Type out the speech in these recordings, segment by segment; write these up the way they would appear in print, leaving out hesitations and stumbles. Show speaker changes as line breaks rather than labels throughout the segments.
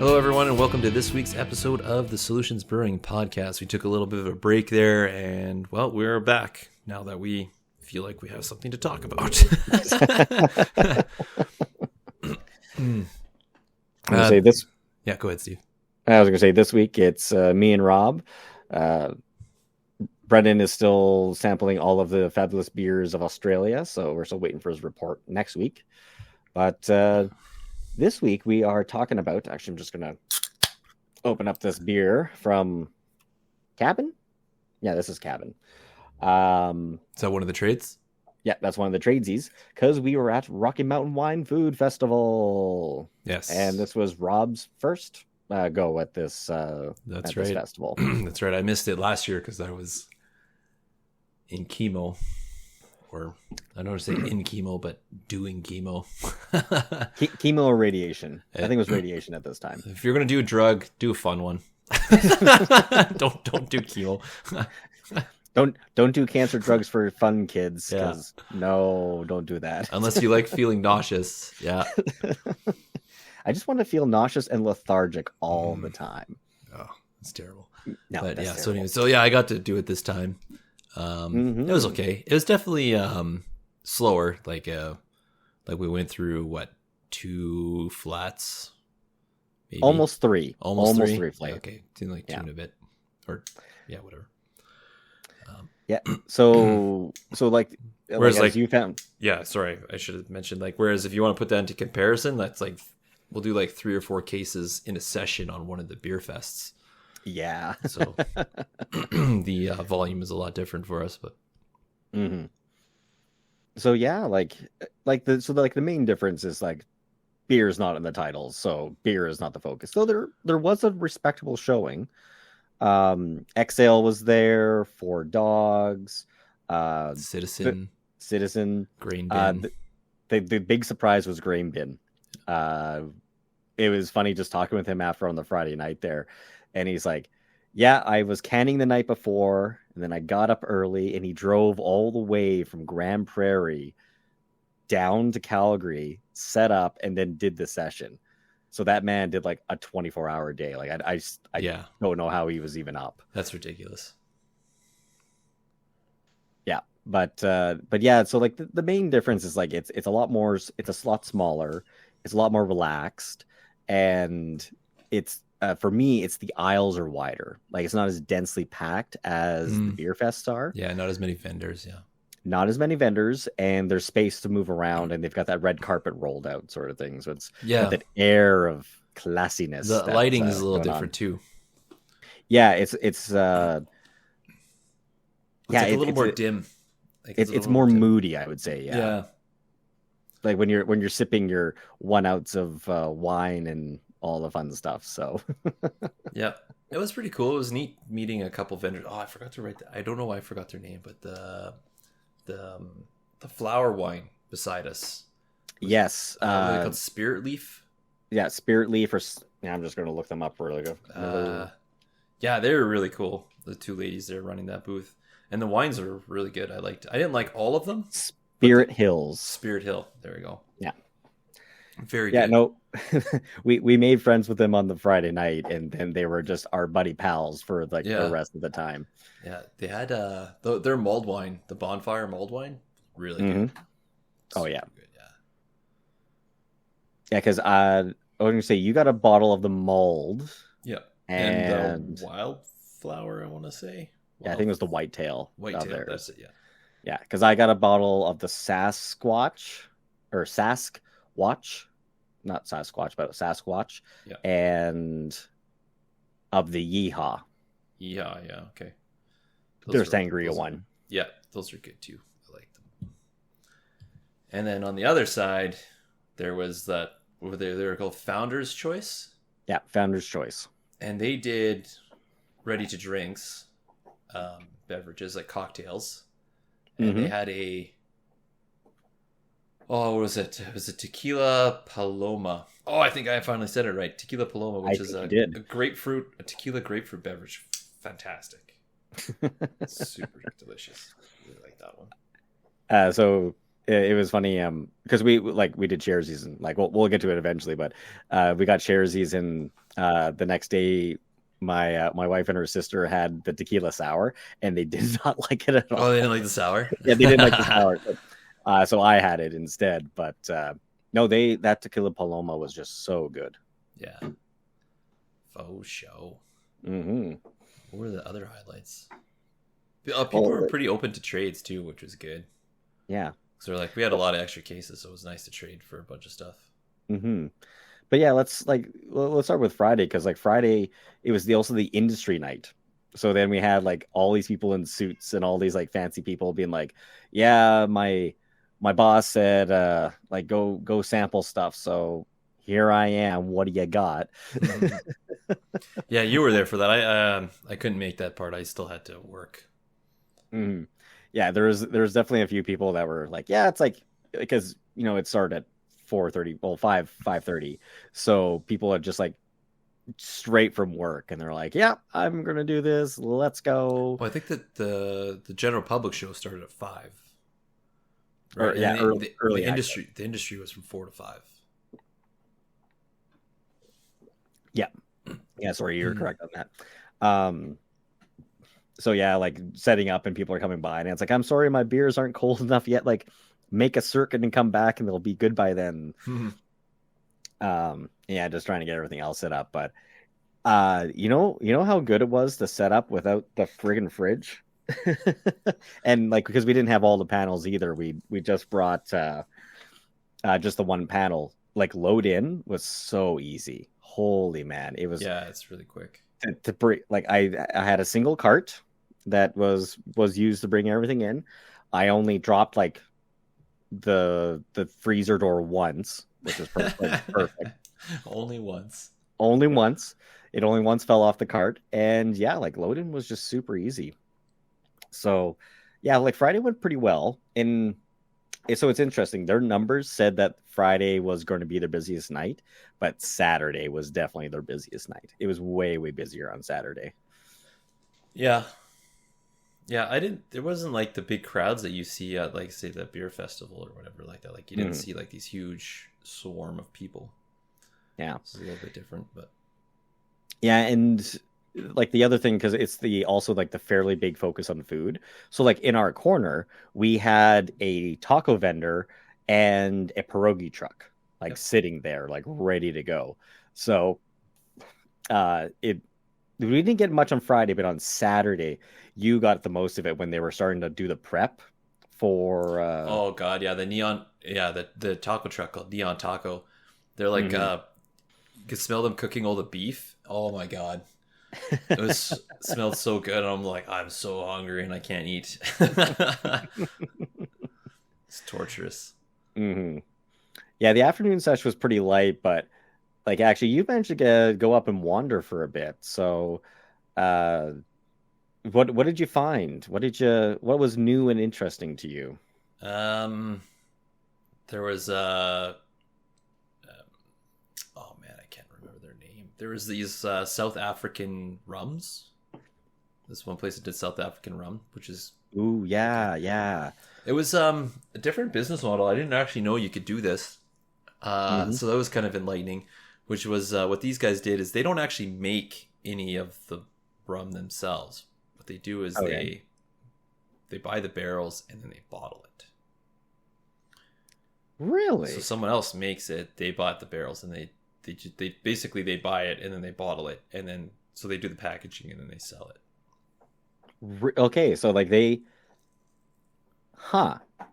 Hello, everyone, and welcome to this week's episode of the Solutions Brewing Podcast. We took a little bit of a break there, and, well, we're back now that we feel like we have something to talk about.
Say this.
Yeah, go ahead, Steve.
I was going to say this week it's me and Rob. Brendan is still sampling all of the fabulous beers of Australia, so we're still waiting for his report next week. But this week we are talking about. Actually, I'm just going to open up this beer from Cabin. Yeah, this is Cabin.
Is that one of the trades?
Yeah, that's one of the tradesies because we were at Rocky Mountain Wine Food Festival.
Yes,
and this was Rob's first go at this.
That's
at
right.
This festival.
That's right. I missed it last year because I was in chemo, or I don't want to say in chemo, but doing chemo.
Chemo or radiation? I think it was radiation at this time.
If you're gonna do a drug, do a fun one. Don't do chemo.
Don't do cancer drugs for fun, kids. No, don't do that.
Unless you like feeling nauseous. Yeah.
I just want to feel nauseous and lethargic all the time.
Oh, it's terrible.
No,
but yeah.
Terrible.
So I got to do it this time. It was okay. It was definitely slower. Like we went through 2 flats. Maybe?
Almost three
three
flats.
Okay, like 2 and a bit, or whatever.
Yeah. So
whereas
as you found.
Yeah, sorry, I should have mentioned whereas if you want to put that into comparison, that's we'll do 3 or 4 cases in a session on one of the beer fests.
Yeah.
So the volume is a lot different for us, but.
Mm-hmm. So yeah, the main difference is beer is not in the titles, so beer is not the focus. So there was a respectable showing. Exhale was there, 4 Dogs,
Citizen, Grain Bin.
The big surprise was Grain Bin. It was funny just talking with him after on the Friday night there, and he's like, "Yeah, I was canning the night before, and then I got up early, and he drove all the way from Grand Prairie down to Calgary, set up, and then did the session." So that man did a 24-hour day. I don't know how he was even up.
That's ridiculous.
Yeah, but yeah. So the main difference is it's a lot more. It's a lot smaller. It's a lot more relaxed, and it's for me. It's the aisles are wider. It's not as densely packed as the beer fests are.
Yeah, not as many vendors. Yeah.
Not as many vendors, and there's space to move around, and they've got that red carpet rolled out sort of thing. So it's got that air of classiness.
The lighting is a little different too.
Yeah, it's
a little more dim.
It's more moody, I would say. Yeah. When you're sipping your 1 ounce of wine and all the fun stuff. So
yeah, it was pretty cool. It was neat meeting a couple vendors. Oh, I forgot to write that. I don't know why I forgot their name, but the flower wine beside us.
Yes.
What are they called? Spirit Leaf?
Yeah, Spirit Leaf. I'm just going to look them up really good.
Yeah, they were really cool. The 2 ladies there running that booth. And the wines are really good. I didn't like all of them.
Spirit Hill. There we go.
Yeah. Very good.
Yeah, no. we made friends with them on the Friday night, and then they were just our buddy pals for the rest of the time.
Yeah, they had their mulled wine, the Bonfire mulled wine, really good.
Oh yeah,
good,
yeah. Because I was going to say you got a bottle of the mulled.
Yeah, and the Wildflower, I want to say.
Yeah, I think it was the Whitetail.
Whitetail, that's it. Yeah.
Yeah, because I got a bottle of the Sasquatch, not Sasquatch, but Sasquatch, and of the Yeehaw.
Yeah, okay.
There's sangria one.
Yeah, those are good too. I like them. And then on the other side, there was that. What were they were called? Founder's Choice.
Yeah, Founder's Choice.
And they did ready to drinks, beverages like cocktails, and they had what was it? It was a Tequila Paloma. Oh, I think I finally said it right. Tequila Paloma, which is a tequila grapefruit beverage. Fantastic. Super delicious. Really like that one.
So it was funny because we did sharesies and like we'll get to it eventually, but we got sharesies and the next day my wife and her sister had the tequila sour and they did not like it at all.
Oh, they didn't like the sour?
Yeah, they didn't like the sour. So I had it instead. But no, that tequila paloma was just so good.
Yeah. Faux show.
Mm-hmm.
What were the other highlights? People were pretty open to trades too, which was good.
Yeah.
So like we had a lot of extra cases, so it was nice to trade for a bunch of stuff.
Mm-hmm. But yeah, let's start with Friday because like Friday it was also the industry night. So then we had like all these people in suits and all these like fancy people being like, yeah, my boss said like go sample stuff. So here I am. What do you got?
Yeah, you were there for that. I couldn't make that part. I still had to work.
Mm-hmm. Yeah, there's definitely a few people that were like, yeah, it's like because it started at 4:30, well 5:30, so people are just like straight from work and they're like, yeah, I'm gonna do this. Let's go.
Well, I think that the general public show started at 5.
Right? Or, yeah, early
the industry was from 4 to 5.
Yeah, sorry, you're correct on that. So yeah, like setting up and people are coming by and it's like, I'm sorry, my beers aren't cold enough yet. Like, make a circuit and come back and they'll be good by then. Yeah, just trying to get everything else set up. But you know how good it was to set up without the friggin' fridge? And like because we didn't have all the panels either, we just brought just the one panel. Like load in was so easy. Holy man, it was.
Yeah, it's really quick.
To bring, like I had a single cart that was used to bring everything in. I only dropped like the freezer door once, which was perfect.
Only once.
Only once. It only once fell off the cart, and yeah, like load-in was just super easy. So yeah, like Friday went pretty well. And so it's interesting. Their numbers said that Friday was going to be their busiest night, but Saturday was definitely their busiest night. It was way busier on Saturday.
Yeah. Yeah, there wasn't like the big crowds that you see at like say the beer festival or whatever like that. Like you didn't see like these huge swarm of people.
Yeah.
It's a little bit different, but
yeah, and like the other thing, because it's also like the fairly big focus on food. So like in our corner, we had a taco vendor and a pierogi truck like sitting there, like ready to go. So we didn't get much on Friday, but on Saturday, you got the most of it when they were starting to do the prep for.
Oh god, yeah, the taco truck called Neon Taco. They're like, you could smell them cooking all the beef. Oh my god, it smelled so good. And I'm like, I'm so hungry and I can't eat. It's torturous.
Mm-hmm. Yeah, the afternoon sesh was pretty light, but. Like actually, you managed to go up and wander for a bit. So, what did you find? What was new and interesting to you?
There was oh man, I can't remember their name. There was these South African rums. This one place that did South African rum, which is
ooh yeah.
It was a different business model. I didn't actually know you could do this. So that was kind of enlightening. Which was what these guys did is they don't actually make any of the rum themselves. What they do is they buy the barrels and then they bottle it.
Really?
So someone else makes it. They bought the barrels and they basically they buy it and then they bottle it and then so they do the packaging and then they sell it.
Okay, so like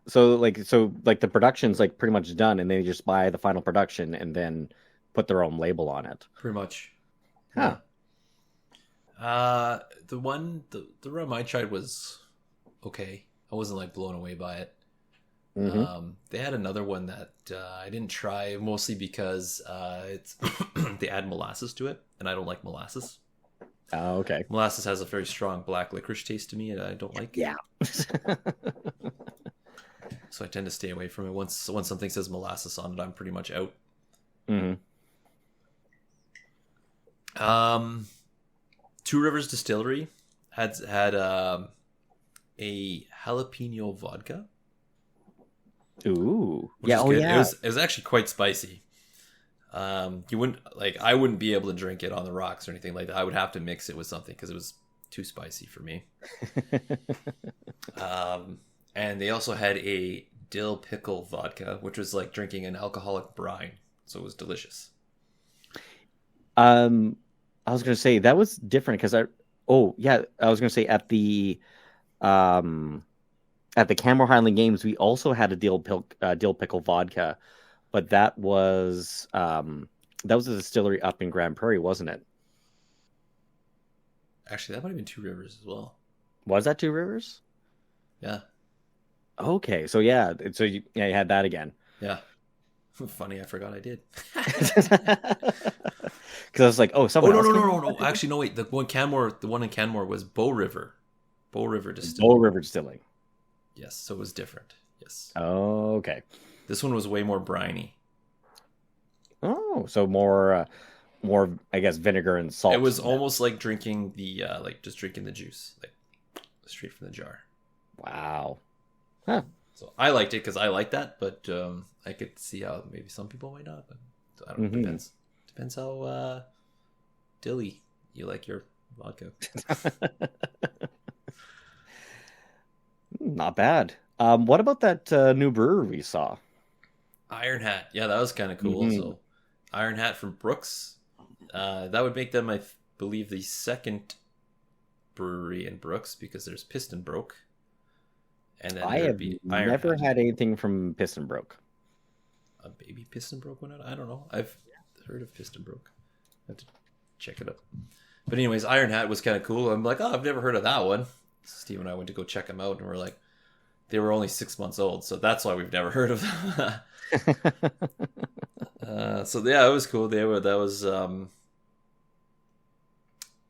so the production's like pretty much done and they just buy the final production and then put their own label on it.
Pretty much.
Huh.
The rum I tried was okay. I wasn't like blown away by it. They had another one that I didn't try mostly because it's they add molasses to it and I don't like molasses.
Oh, okay.
Molasses has a very strong black licorice taste to me and I don't like.
Yeah.
So I tend to stay away from it. Once something says molasses on it, I'm pretty much out. Two Rivers Distillery had a jalapeno vodka.
Ooh.
which
Yeah.
is
Oh
good.
yeah.
It was actually quite spicy. You wouldn't like I wouldn't be able to drink it on the rocks or anything like that. I would have to mix it with something because it was too spicy for me. And they also had a dill pickle vodka, which was like drinking an alcoholic brine, so it was delicious.
Um, I was gonna say that was different because I. Oh yeah, I was gonna say um at the Camel Highland Games we also had a dill pickle vodka, but that was a distillery up in Grand Prairie, wasn't it?
Actually, that might have been Two Rivers as well.
Was that Two Rivers?
Yeah,
Okay, so yeah, you had that again.
yeah. Funny, I forgot I did.
Because I was like, oh,
Oh
someone
no
else
no
came
no
up
no
with
no!
that ticket?
Actually, no wait. The one in Canmore, the one in Canmore was Bow River
Bull
Distilling.
River Distilling.
Yes, so it was different. Yes,
Oh, okay.
this one was way more briny.
Oh, so more, I guess, vinegar and
It
salt.
was almost like drinking like just drinking the juice, like straight from the jar.
Wow. Huh.
So I liked it because I like that, but I could see how maybe some people might not. But I don't know. Depends how dilly you like your vodka.
Not bad. What about that new brewery we saw?
Iron Hat, yeah, that was kind of cool.
Hmm.
So Iron Hat from Brooks, that would make them, believe, the second brewery in Brooks because there's Piston Broke, and then
I
there'd
have
be Iron
never
Hat.
had anything from Piston Broke.
A baby Piston Broke one out. I don't know. I've heard of Piston Broke. I have to check it up. But anyways, Iron Hat was kind of cool. I'm like, oh, I've never heard of that one. Steve and I went to go check them out, and we're like, they were only 6 months old, so that's why we've never heard of them. So yeah, it was cool.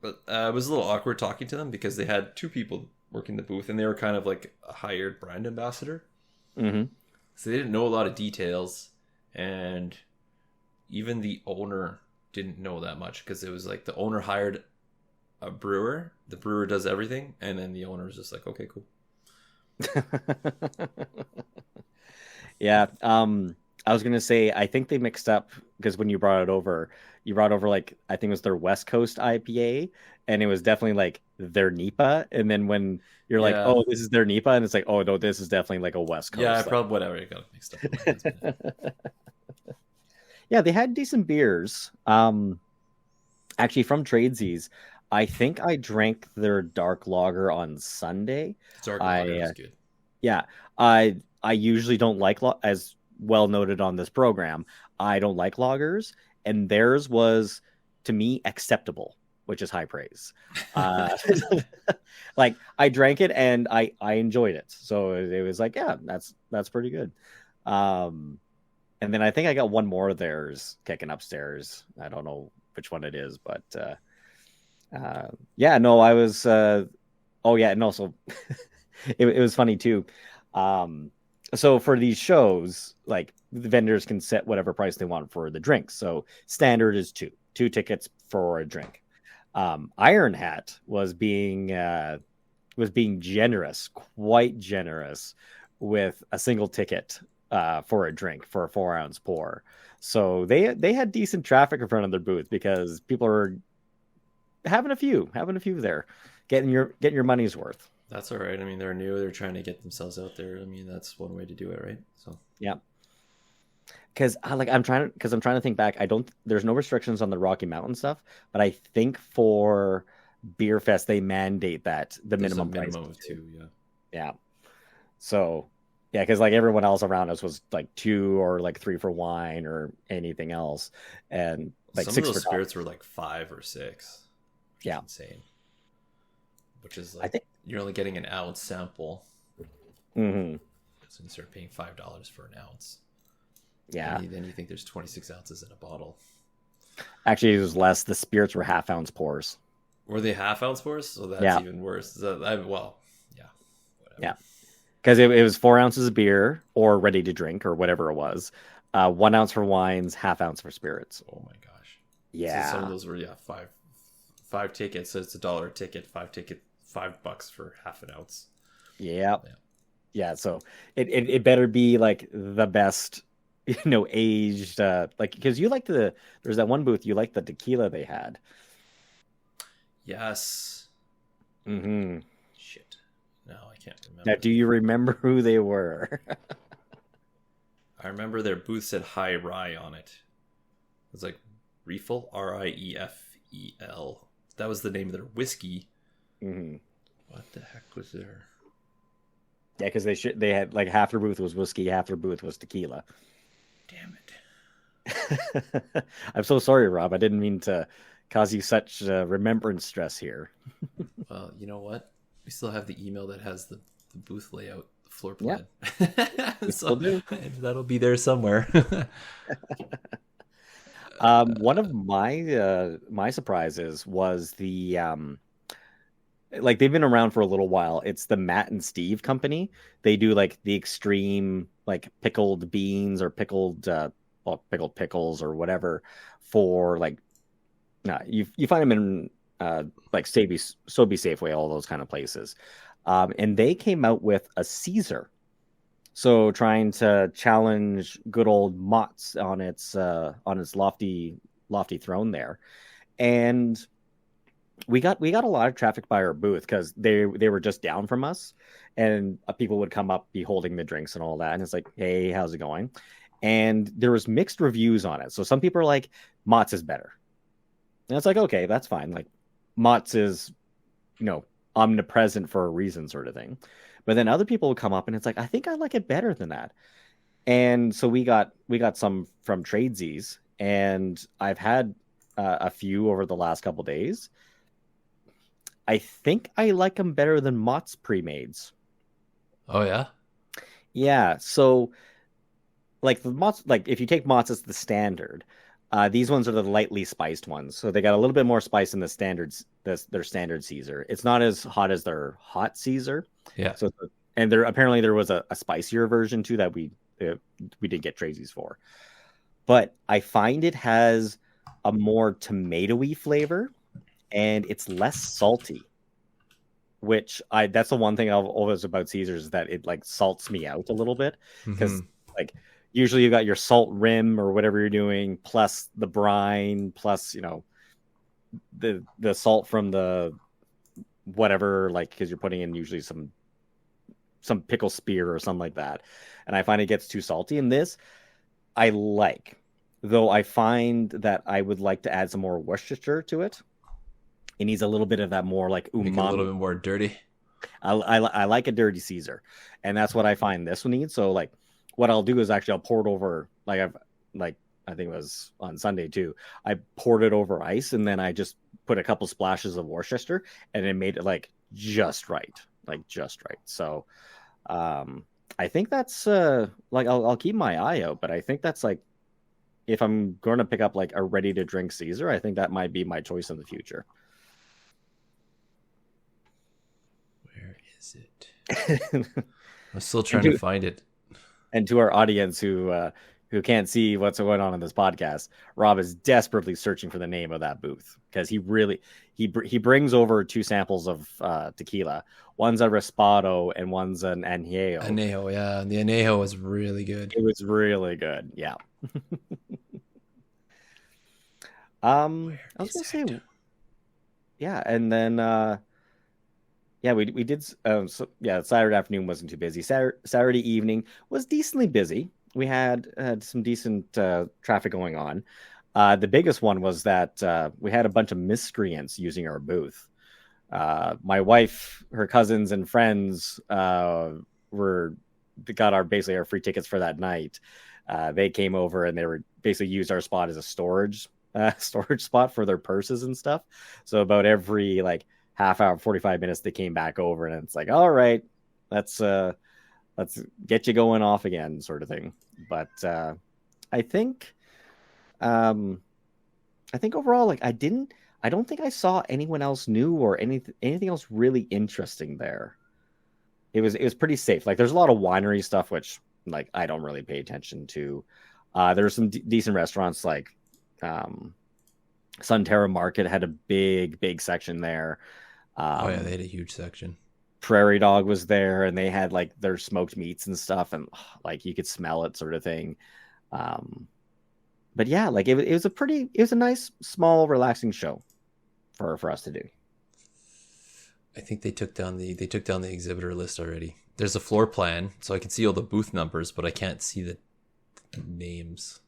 But it was a little awkward talking to them because they had two people working the booth, and they were kind of like a hired brand ambassador,
Hmm.
so they didn't know a lot of details, and even the owner didn't know that much because it was like the owner hired a brewer, the brewer does everything, and then the owner was just like, okay, cool.
Yeah. I was gonna say I think they mixed up because when you brought over like I think it was their West Coast IPA, and it was definitely like their NEPA, and then when you're like,
Yeah,
oh, this is their NEPA, and it's like, oh no, this is definitely like a West
yeah,
Coast.
probably whatever. It got mixed up.
Yeah, they had decent beers. Actually, from Tradesies, I think I drank their dark lager on Sunday.
Dark lager
I
was good.
Yeah, I usually don't like as well noted on this program. I don't like lagers, and theirs was to me acceptable, which is high praise. Uh, like I drank it and I enjoyed it, so it was like yeah, that's pretty good. Um, and then I think I got one more of theirs kicking upstairs. I don't know which one it is, but yeah, no, I was. Oh yeah, and also it was funny too. Um, so for these shows, like the vendors can set whatever price they want for the drinks. So standard is two tickets for a drink. Iron Hat was being generous, quite generous, with a single ticket for a drink for a 4 ounce pour. So they had decent traffic in front of their booth because people are having a few there, getting your money's worth.
That's all right. I mean, they're new. They're trying to get themselves out there. I mean, that's one way to do it, right? So
Yeah, because I'm trying to think back. I don't. There's no restrictions on the Rocky Mountain stuff, but I think for Beer Fest they mandate that the
there's a
minimum price.
minimum of two. Yeah.
Yeah. So yeah, because like everyone else around us was like two or like three for wine or anything else, and like
Some of
six
those
for
spirits
top.
were like 5 or 6. Which
Yeah,
is insane. Which is
I
like
think.
you're only getting an ounce sample,
Hmm.
so you start paying $5 for an ounce.
Yeah,
Then you think there's 26 ounces in a bottle.
actually, it was less. The spirits were 1/2 ounce pours.
Were they half-ounce pours? So that's
Yeah,
even worse. Well, yeah, whatever.
yeah, because it was 4 ounces of beer or ready to drink or whatever it was. 1 ounce for wines, 1/2 ounce for spirits.
Oh my gosh. So some of
Yeah.
those were five tickets. So it's $1 a ticket. $5 for half an ounce.
Yep.
Yeah.
Yeah, so it better be like the best, aged, like, because you like there's that one booth you like the tequila they had.
Yes.
Hmm.
Shit. No, I can't
Now,
remember
do
the name.
you remember who they were?
I remember their booth said High Rye on it. It's like Reefel, Riefel. That was the name of their whiskey.
Hmm.
What the heck was there?
Yeah, because they had like half their booth was whiskey, half their booth was tequila.
Damn it.
I'm so sorry, Rob. I didn't mean to cause you such remembrance stress here.
Well, you know what? We still have the email that has the booth layout, the floor
Yeah,
plan.
we still
So
do.
that'll be there somewhere.
One of my surprises was the like they've been around for a little while. It's the Matt and Steve company. They do like the extreme like pickled beans or pickled pickles or whatever for like you find them in like Sobe Safeway, all those kind of places. And they came out with a Caesar. So trying to challenge good old Mott's on its lofty throne there. And we got a lot of traffic by our booth because they were just down from us, and people would come up, be holding the drinks and all that, and it's like, hey, how's it going? And there was mixed reviews on it. So some people are like, Mott's is better, and it's like, okay, that's fine. Like, Mott's is, you know, omnipresent for a reason, sort of thing. But then other people would come up, and it's like, I think I like it better than that. And so we got some from Tradesies, and I've had a few over the last couple days. I think I like them better than Mott's pre-mades.
Oh yeah.
Yeah, so like the Mott's, like if you take Mott's as the standard, these ones are the lightly spiced ones. So they got a little bit more spice in the standards, their standard Caesar. It's not as hot as their hot Caesar.
Yeah.
So and there apparently there was a spicier version too that we did get Tracy's for. But I find it has a more tomatoey flavor and it's less salty, which I that's the one thing I've always about Caesars is that it like salts me out a little bit because
Hmm.
like usually you got your salt rim or whatever you're doing plus the brine plus the salt from the whatever, like because you're putting in usually some pickle spear or something like that, and I find it gets too salty. In this I like, though I find that I would like to add some more Worcestershire to it. It needs a little bit of that more like
Make it a little
umami.
bit more dirty.
I like a dirty Caesar, and that's what I find this one needs. So like, what I'll do is actually I'll pour it over like I think it was on Sunday too. I poured it over ice, and then I just put a couple splashes of Worcester, and it made it like just right. So I think that's like I'll keep my eye out, but I think that's like if I'm going to pick up like a ready to drink Caesar, I think that might be my choice in the future.
Where is it? I'm still
and
trying to
to
find it.
and to our audience who can't see what's going on in this podcast, Rob is desperately searching for the name of that booth because he brings over two samples of tequila. One's a Respado and one's an Añejo.
Anejo, yeah. The Anejo was really good.
It was really good. Yeah.
Where
I was
is
gonna say,
it?
yeah, and then yeah, we did. So, yeah, Saturday afternoon wasn't too busy. Saturday evening was decently busy. We had some decent traffic going on. The biggest one was that we had a bunch of miscreants using our booth. My wife, her cousins, and friends were got our basically our free tickets for that night. They came over and they were basically used our spot as a storage spot for their purses and stuff. So about every like half hour, 45 minutes, they came back over and it's like, all right, let's let's get you going off again, sort of thing. But I think um I think overall, like I don't think I saw anyone else new or anything else really interesting there. It was pretty safe. Like there's a lot of winery stuff which like I don't really pay attention to. There's some decent restaurants like um Sunterra Market had a big section there.
Oh yeah, they
Um
had a huge section.
Prairie Dog was there, and they had like their smoked meats and stuff, and like you could smell it, sort of thing. But yeah, like it was a nice, small, relaxing show for us to do.
I think they took down the exhibitor list already. There's a floor plan, so I can see all the booth numbers, but I can't see the names.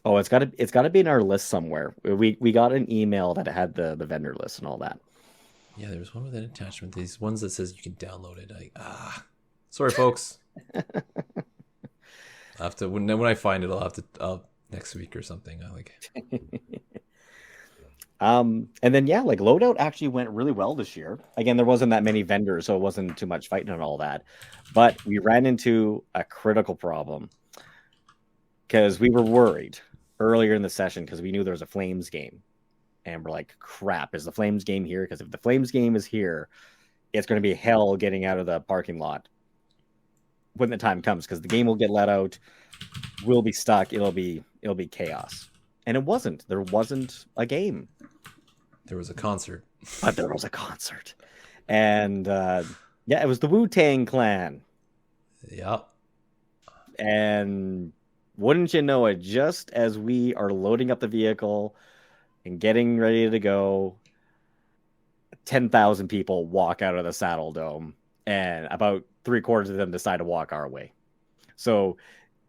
Oh, it's gotta be in our list somewhere. We got an email that had the vendor list and all that.
Yeah, there was one with an attachment. These ones that says you can download it. Sorry, folks. I'll have to when I find it. I'll next week or something. I like.
And then yeah, like loadout actually went really well this year. Again, there wasn't that many vendors, so it wasn't too much fighting and all that. But we ran into a critical problem because we were worried earlier in the session because we knew there was a Flames game. And we're like, crap, is the Flames game here? Because if the Flames game is here, it's going to be hell getting out of the parking lot when the time comes, because the game will get let out. We'll be stuck. It'll be chaos. And it wasn't. There wasn't a game.
There was a concert.
But there was a concert. And yeah, it was the Wu-Tang Clan.
Yep.
And wouldn't you know it, just as we are loading up the vehicle and getting ready to go, 10,000 people walk out of the Saddle Dome, and about 3/4 of them decide to walk our way. So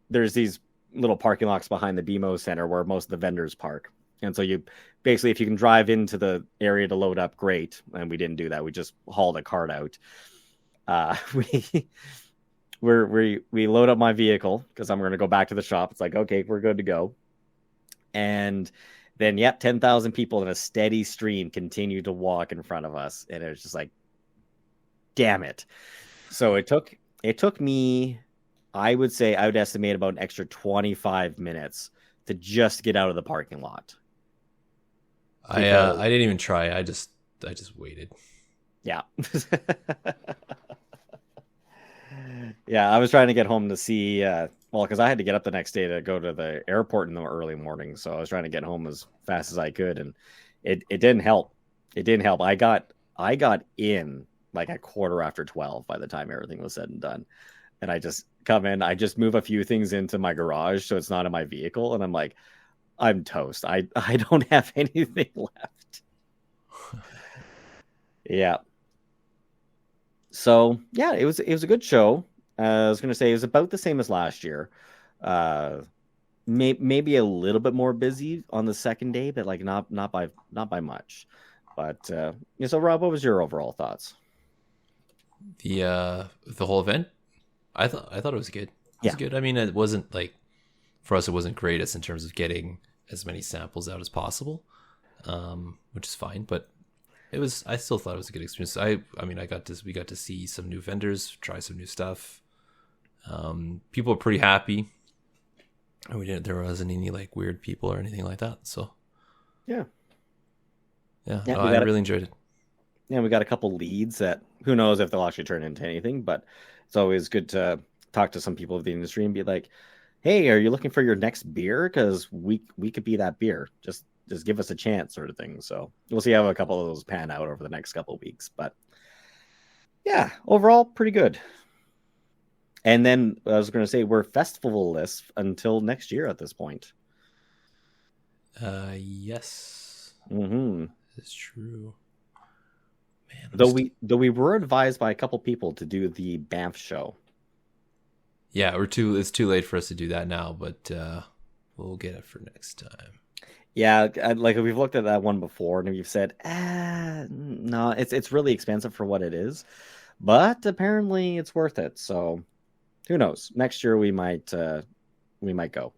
there's these little parking lots behind the BMO Center where most of the vendors park. And so you basically, if you can drive into the area to load up, great. And we didn't do that. We just hauled a cart out. We load up my vehicle because I'm going to go back to the shop. It's like, okay, we're good to go. And then, yep, 10,000 people in a steady stream continue to walk in front of us. And it was just like, damn it. So it took me, I would estimate about an extra 25 minutes to just get out of the parking lot.
I didn't even try. I just waited.
Yeah. Yeah, I was trying to get home to see, because I had to get up the next day to go to the airport in the early morning. So I was trying to get home as fast as I could, and it didn't help. It didn't help. I got in like a 12:15 by the time everything was said and done. And I just come in, I just move a few things into my garage so it's not in my vehicle, and I'm like, I'm toast. I don't have anything left. Yeah. So yeah, it was a good show. I was going to say it was about the same as last year. Maybe a little bit more busy on the second day, but like not by much. But yeah, so Rob, what was your overall thoughts?
The whole event, I thought it was good. It was good. I mean, it wasn't like, for us, it wasn't greatest in terms of getting as many samples out as possible, which is fine. But I still thought it was a good experience. We got to see some new vendors, try some new stuff. People were pretty happy. There wasn't any like weird people or anything like that. So yeah, I really enjoyed it.
Yeah, we got a couple leads that who knows if they'll actually turn into anything, but it's always good to talk to some people of the industry and be like, hey, are you looking for your next beer? Because we could be that beer. Just give us a chance, sort of thing. So we'll see how a couple of those pan out over the next couple of weeks. But yeah, overall, pretty good. And then I was going to say we're festival lists until next year at this point.
Yes.
Mm-hmm.
It's true. Man,
though we were advised by a couple people to do the Banff show.
Yeah, it's too late for us to do that now, but we'll get it for next time.
Yeah, like we've looked at that one before, and we've said, no, it's really expensive for what it is, but apparently it's worth it. So who knows? Next year we might go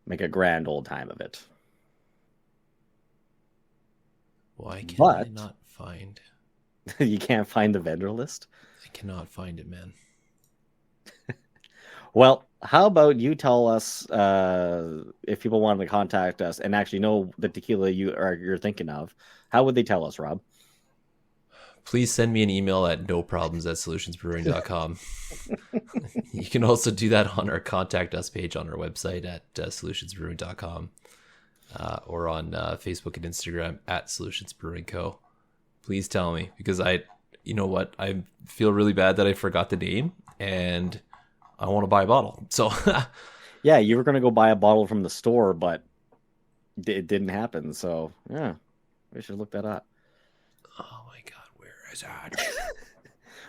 make a grand old time of it.
Why can I not find?
You can't find the vendor list?
I cannot find it, man.
Well, how about you tell us if people wanted to contact us and actually know the tequila you're thinking of, how would they tell us, Rob?
Please send me an email at noproblems@solutionsbrewing.com. You can also do that on our contact us page on our website at solutionsbrewing.com or on Facebook and Instagram at Solutions Brewing Co. Please tell me, because you know what? I feel really bad that I forgot the name, and I want to buy a bottle. So
Yeah, you were gonna go buy a bottle from the store, but it didn't happen. So yeah, we should look that up.
oh my god, where is that?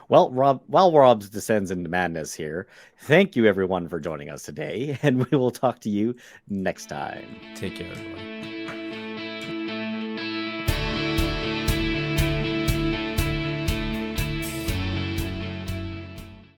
Well, Rob, while Rob descends into madness here, thank you everyone for joining us today, and we will talk to you next time.
Take care, everyone.